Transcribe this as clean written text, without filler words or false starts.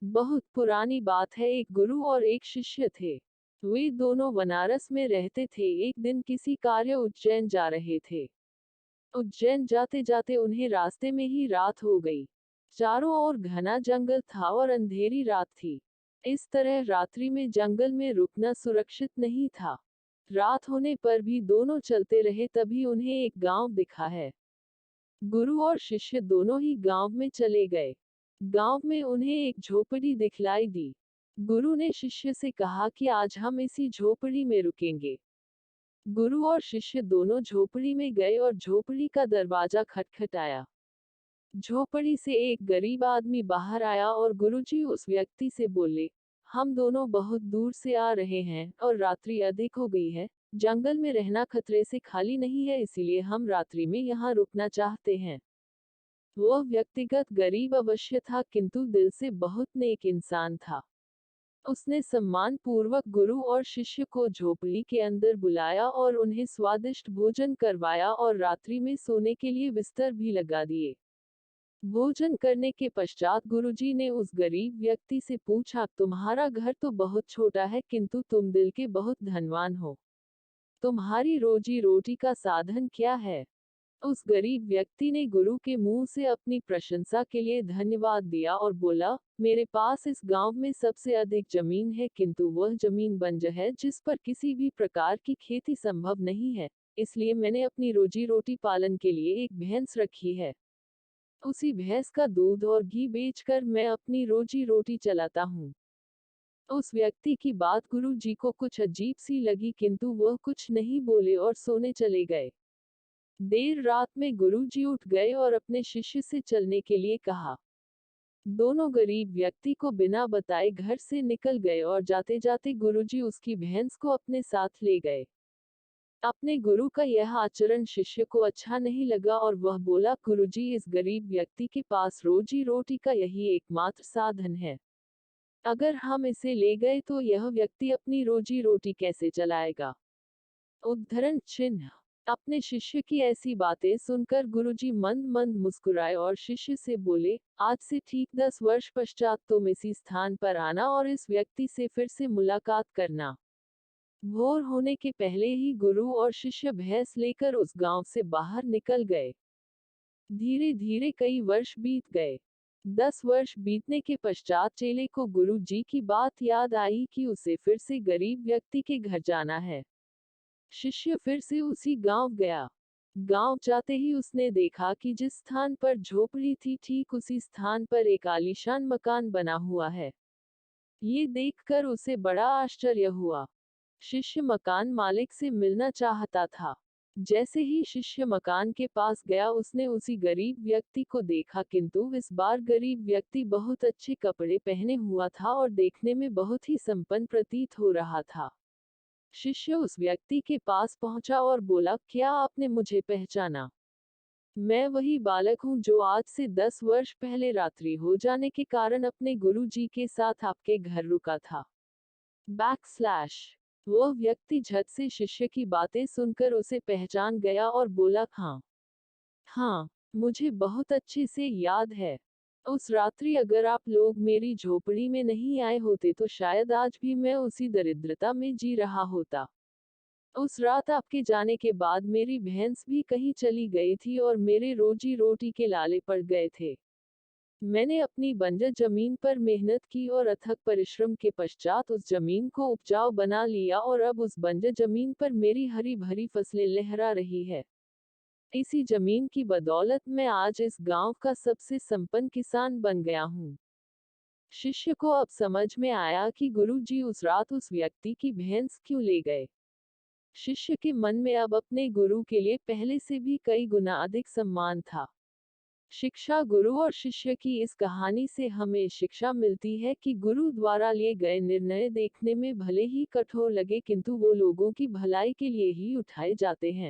बहुत पुरानी बात है, एक गुरु और एक शिष्य थे। वे दोनों बनारस में रहते थे। एक दिन किसी कार्य उज्जैन जा रहे थे। उज्जैन जाते जाते उन्हें रास्ते में ही रात हो गई। चारों ओर घना जंगल था और अंधेरी रात थी। इस तरह रात्रि में जंगल में रुकना सुरक्षित नहीं था। रात होने पर भी दोनों चलते रहे, तभी उन्हें एक गांव दिखा है। गुरु और शिष्य दोनों ही गांव में चले गए। गांव में उन्हें एक झोपड़ी दिखलाई दी। गुरु ने शिष्य से कहा कि आज हम इसी झोपड़ी में रुकेंगे। गुरु और शिष्य दोनों झोपड़ी में गए और झोपड़ी का दरवाजा खटखटाया। झोपड़ी से एक गरीब आदमी बाहर आया और गुरुजी उस व्यक्ति से बोले, हम दोनों बहुत दूर से आ रहे हैं और रात्रि अधिक हो गई है। जंगल में रहना खतरे से खाली नहीं है, इसीलिए हम रात्रि में यहाँ रुकना चाहते हैं। वह व्यक्तिगत गरीब अवश्य था, किंतु दिल से बहुत नेक इंसान था। उसने सम्मान पूर्वक गुरु और शिष्य को झोपड़ी के अंदर बुलाया और उन्हें स्वादिष्ट भोजन करवाया और रात्रि में सोने के लिए बिस्तर भी लगा दिए। भोजन करने के पश्चात गुरुजी ने उस गरीब व्यक्ति से पूछा, तुम्हारा घर तो बहुत छोटा है, किंतु तुम दिल के बहुत धनवान हो। तुम्हारी रोजी रोटी का साधन क्या है? उस गरीब व्यक्ति ने गुरु के मुंह से अपनी प्रशंसा के लिए धन्यवाद दिया और बोला, मेरे पास इस गांव में सबसे अधिक जमीन है, किंतु वह जमीन बंजर है जिस पर किसी भी प्रकार की खेती संभव नहीं है। इसलिए मैंने अपनी रोजी रोटी पालन के लिए एक भैंस रखी है। उसी भैंस का दूध और घी बेचकर मैं अपनी रोजी रोटी चलाता हूँ। उस व्यक्ति की बात गुरु जी को कुछ अजीब सी लगी, किंतु वह कुछ नहीं बोले और सोने चले गए। देर रात में गुरुजी उठ गए और अपने शिष्य से चलने के लिए कहा। दोनों गरीब व्यक्ति को बिना बताए घर से निकल गए और जाते जाते गुरुजी उसकी भैंस को अपने साथ ले गए। अपने गुरु का यह आचरण शिष्य को अच्छा नहीं लगा और वह बोला, गुरुजी, इस गरीब व्यक्ति के पास रोजी रोटी का यही एकमात्र साधन है। अगर हम इसे ले गए तो यह व्यक्ति अपनी रोजी रोटी कैसे चलाएगा? उद्धरण चिन्ह। अपने शिष्य की ऐसी बातें सुनकर गुरुजी मंद मंद मुस्कुराए और शिष्य से बोले, आज से ठीक 10 वर्ष पश्चात तुम इसी स्थान पर आना और इस व्यक्ति से फिर से मुलाकात करना। भोर होने के पहले ही गुरु और शिष्य भैंस लेकर उस गांव से बाहर निकल गए। धीरे धीरे कई वर्ष बीत गए। 10 वर्ष बीतने के पश्चात चेले को गुरु जी की बात याद आई कि उसे फिर से गरीब व्यक्ति के घर जाना है। शिष्य फिर से उसी गांव गया। गांव जाते ही उसने देखा कि जिस स्थान पर झोपड़ी थी, ठीक उसी स्थान पर एक आलीशान मकान बना हुआ है। ये देखकर उसे बड़ा आश्चर्य हुआ। शिष्य मकान मालिक से मिलना चाहता था। जैसे ही शिष्य मकान के पास गया, उसने उसी गरीब व्यक्ति को देखा, किंतु इस बार गरीब व्यक्ति बहुत अच्छे कपड़े पहने हुआ था और देखने में बहुत ही संपन्न प्रतीत हो रहा था। शिष्य उस व्यक्ति के पास पहुंचा और बोला, क्या आपने मुझे पहचाना? मैं वही बालक हूं जो आज से 10 वर्ष पहले रात्रि हो जाने के कारण अपने गुरु जी के साथ आपके घर रुका था। बैकस्लैश। वह व्यक्ति झट से शिष्य की बातें सुनकर उसे पहचान गया और बोला, हाँ हाँ, मुझे बहुत अच्छे से याद है। उस रात्रि अगर आप लोग मेरी झोपड़ी में नहीं आए होते तो शायद आज भी मैं उसी दरिद्रता में जी रहा होता। उस रात आपके जाने के बाद मेरी भैंस भी कहीं चली गई थी और मेरे रोजी रोटी के लाले पड़ गए थे। मैंने अपनी बंजर जमीन पर मेहनत की और अथक परिश्रम के पश्चात उस जमीन को उपजाऊ बना लिया और अब उस बंजर जमीन पर मेरी हरी भरी फसलें लहरा रही है। इसी जमीन की बदौलत मैं आज इस गांव का सबसे संपन्न किसान बन गया हूँ। शिष्य को अब समझ में आया कि गुरुजी उस रात उस व्यक्ति की भैंस क्यों ले गए। शिष्य के मन में अब अपने गुरु के लिए पहले से भी कई गुना अधिक सम्मान था। शिक्षा। गुरु और शिष्य की इस कहानी से हमें शिक्षा मिलती है कि गुरु द्वारा लिए गए निर्णय देखने में भले ही कठोर लगे, किंतु वो लोगों की भलाई के लिए ही उठाए जाते हैं।